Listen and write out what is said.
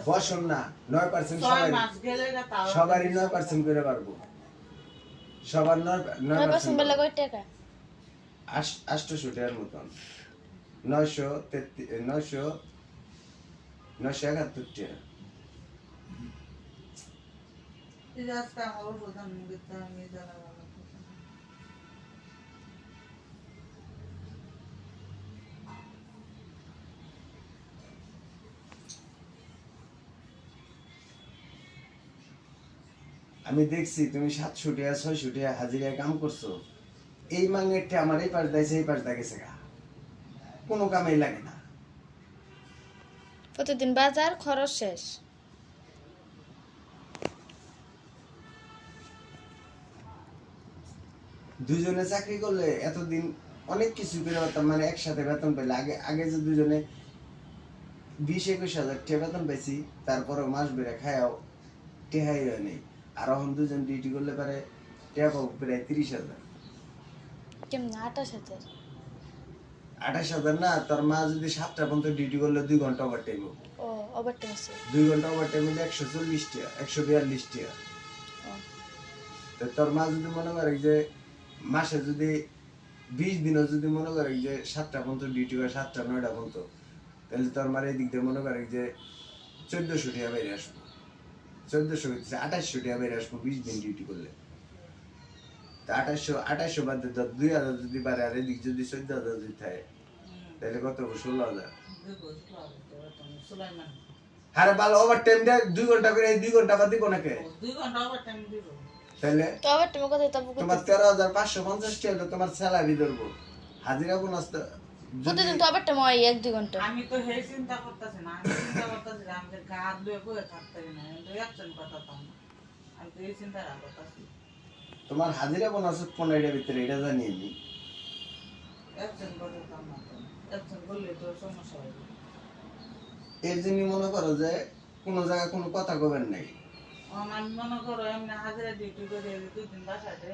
বছর না 9% সবারই 9% করে পারবো সবার 9% বলে কয় টাকা 800 টাকার মতন 971 টাকা আমি দেখছি তুমি 700 টাকা 600 টাকা হাজিরা কাম করছো এই মাঙ্গেরটা আমার এই পাশ দাইছে এই পাশ দা গেছে গা কোনো কামেই লাগে না প্রতিদিন বাজার খরচ শেষ দুজনে চাকরি করলে এতদিন অনেক কিছু করে পারতাম মানে একসাথে বেতন পেলে আগে আগে যে দুজনে 20-21 হাজার টাকা বেতন পাইছি তারপরে মাস বেড়ে খায়াও টেহাই হয় নেই আর এখন দুজন ডিউটি করলে পারে টেহা পাবো প্রায় 30,000 কেমন 28,000 28,000 না তোর মা যদি 7টা পর্যন্ত ডিউটি করলে 2 ঘন্টা ওভার টাইম ও ওভারটাইম আছে 2 ঘন্টা ওভার টাইম হলে 140 টাকা 142 টাকা তো তোর মা যদি মনে করে যে মাসে যদি 20 দিনও যদি মনে করে যে 7টা পর্যন্ত ডিউটি করে 7টা 9টা পর্যন্ত তাহলে তোর মার এই দিক দিয়ে মনে করে যে 1400 টাকা বেরিয়ে আসবো 1400 হচ্ছে 2800 টাকা বেরিয়ে আসবো 20 দিন ডিউটি করলে তা 2800 বাদ দিয়ে 2000 যদি বাড়ে আর এদিক যদি 14,000 যদি থাকে তাহলে কত 16,000 আরে ভালো ওভার টাইম দে 2 ঘন্টা করে 2 ঘন্টা বাদ দিব নাকি 2 ঘন্টা ওভার টাইম দিব তাহলে তো ওভারটাইম কথা তবে তোমার 13,550 টাকা তোমার স্যালারি ধরবো হাজিরা কোন আসতে প্রতিদিন তো ওভারটাইম হয় 1-2 ঘন্টা আমি তো হে চিন্তা করতেছি না আমি চিন্তা করতেছি যে আমাদের গা দুয়ে বয়ে থাকতে না আমি তো একজন কথা পাম না আমি তো এই চিন্তা করতেছি তোমার হাজিরা কোন আছে 15টার ভিতরে এটা জানি আমি একজন কথা পাম না একজন বললে তো সমস্যা হবে এর জন্য মনে করো যে কোন জায়গায় কোনো কথা কবেন নাই আমি মনে করো এমনি হাজারে ডিউটি করে 2 দিন বাসায় যাই